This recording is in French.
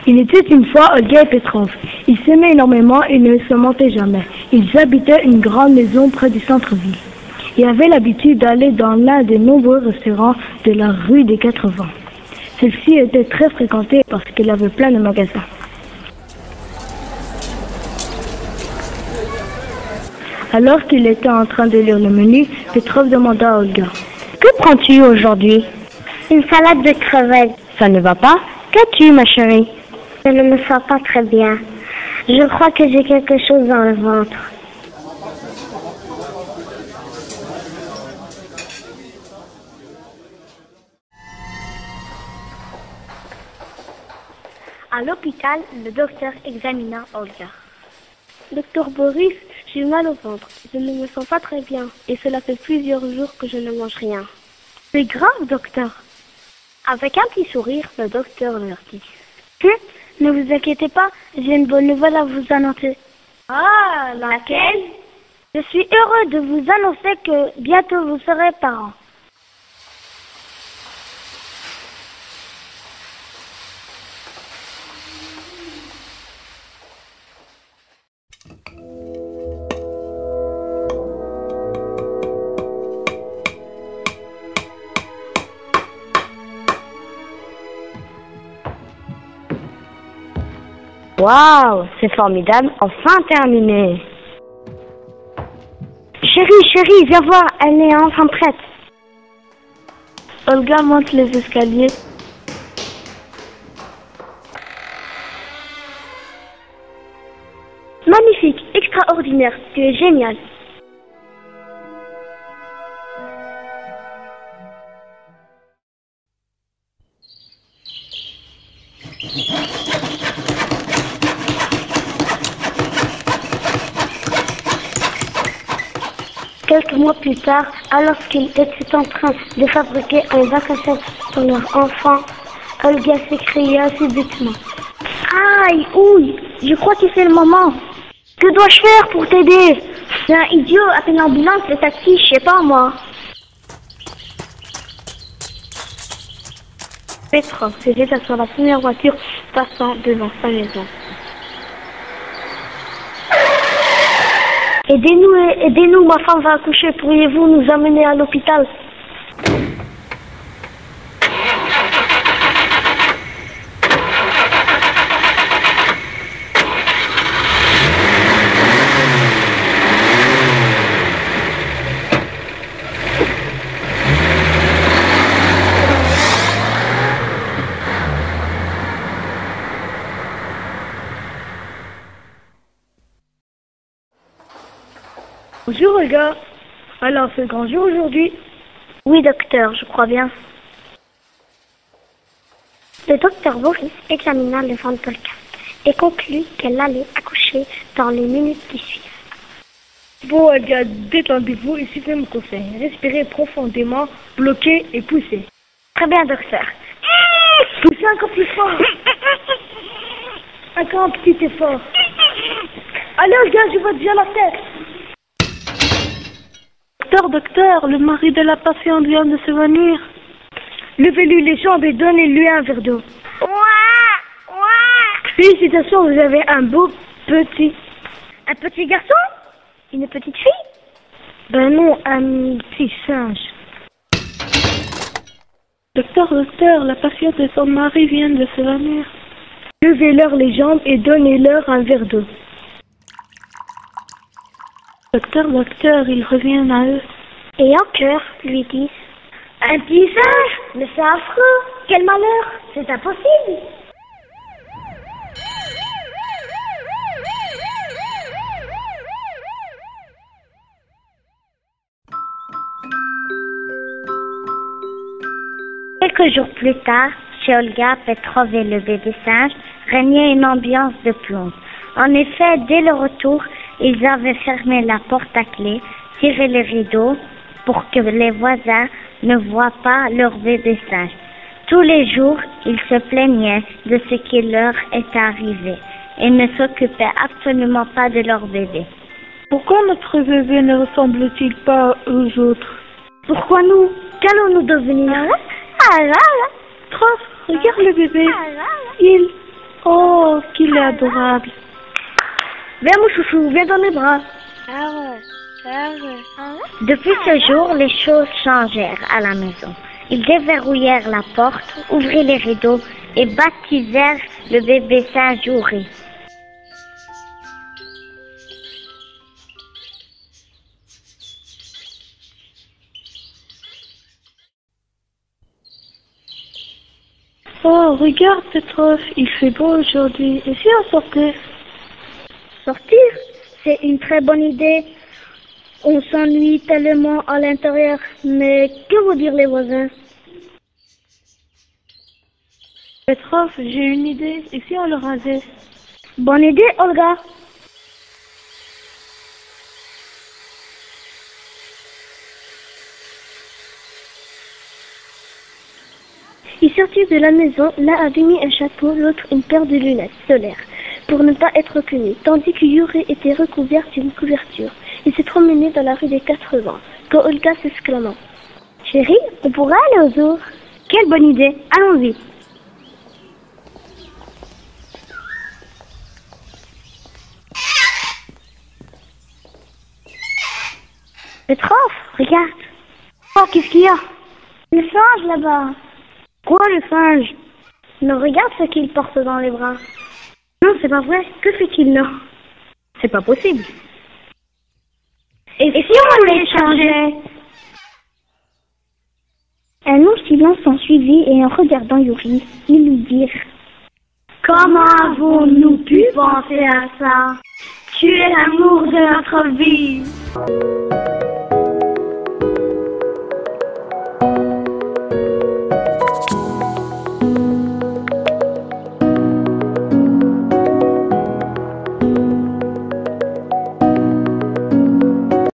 Il était une fois Olga et Petrov. Ils s'aimaient énormément et ne se mentaient jamais. Ils habitaient une grande maison près du centre-ville. Ils avaient l'habitude d'aller dans l'un des nombreux restaurants de la rue des 80. Celle-ci était très fréquentée parce qu'elle avait plein de magasins. Alors qu'il était en train de lire le menu, Petrov demanda à Olga: « Que prends-tu aujourd'hui ?»« Une salade de crevettes. »« Ça ne va pas? Qu'as-tu, ma chérie ?»« Je ne me sens pas très bien. Je crois que j'ai quelque chose dans le ventre. » À l'hôpital, le docteur examina Olga. Docteur Boris, j'ai mal au ventre. Je ne me sens pas très bien et cela fait plusieurs jours que je ne mange rien. C'est grave, docteur. Avec un petit sourire, le docteur leur dit: Ne vous inquiétez pas, j'ai une bonne nouvelle à vous annoncer. Ah, laquelle? Je suis heureux de vous annoncer que bientôt vous serez parents. Waouh, c'est formidable, enfin terminé. Chérie, viens voir, elle est enfin prête. Olga monte les escaliers. Magnifique, extraordinaire, tu es génial. Quelques mois plus tard, alors qu'ils étaient en train de fabriquer un vaccin pour leur enfant, Olga s'écria subitement: « Aïe, ouille, je crois que c'est le moment. Que dois-je faire pour t'aider? C'est un idiot, appelle l'ambulance, le taxi, je sais pas moi. » Petrov se jeta sur la première voiture passant devant sa maison. Aidez-nous, ma femme va accoucher, pourriez-vous nous amener à l'hôpital? Bonjour Olga. Alors c'est le grand jour aujourd'hui? Oui docteur, je crois bien. Le docteur Boris examina le ventre d'Olga et conclut qu'elle allait accoucher dans les minutes qui suivent. Bon Olga, détendez-vous et suivez mon conseil. Respirez profondément, bloquez et poussez. Très bien docteur. Poussez encore plus fort. Encore un petit effort. Allez Olga, je vois déjà la tête. Docteur, le mari de la patiente vient de se venir. Levez-lui les jambes et donnez-lui un verre d'eau. Félicitations, vous avez un beau petit... Un petit garçon? Une petite fille? Ben non, un petit singe. Docteur, la patiente et son mari viennent de se venir. Levez-leur les jambes et donnez-leur un verre d'eau. Docteur, ils reviennent à eux. Et en cœur, lui disent: un petit singe? Mais c'est affreux! Quel malheur! C'est impossible! Quelques jours plus tard, chez Olga, Petrov et le bébé singe, régnait une ambiance de plomb. En effet, dès le retour, ils avaient fermé la porte à clé, tiré les rideaux pour que les voisins ne voient pas leur bébé singe. Tous les jours, ils se plaignaient de ce qui leur était arrivé et ne s'occupaient absolument pas de leur bébé. Pourquoi notre bébé ne ressemble-t-il pas aux autres? Pourquoi nous? Qu'allons-nous devenir? Trof, regarde le bébé. Il... Oh, qu'il est adorable. Viens mon chouchou, viens dans mes bras. Depuis ce jour, les choses changèrent à la maison. Ils déverrouillèrent la porte, ouvrirent les rideaux et baptisèrent le bébé Saint-Jouré. Oh, regarde Petrov, il fait beau aujourd'hui. Et si on sortait? Sortir, c'est une très bonne idée. On s'ennuie tellement à l'intérieur. Mais que vont dire les voisins? Petrov, j'ai une idée. Et si on le rasait? Bonne idée, Olga. Ils sortirent de la maison, l'un avait mis un chapeau, l'autre une paire de lunettes solaires, pour ne pas être reconnu, tandis que Yuri était recouvert d'une couverture. Il s'est promené dans la rue des 80, quand Olga s'exclama. Chérie, on pourrait aller au zoo. Quelle bonne idée, allons-y. Petrov, regarde. Oh, qu'est-ce qu'il y a? Le singe là-bas. Quoi, le singe? Non, regarde ce qu'il porte dans les bras. Non, c'est pas vrai. Que fait-il là? C'est pas possible. Et si on l'échangeait? Un long silence s'ensuivit et en regardant Yuri, ils lui dirent: Comment avons-nous pu penser à ça? Tu es l'amour de notre vie.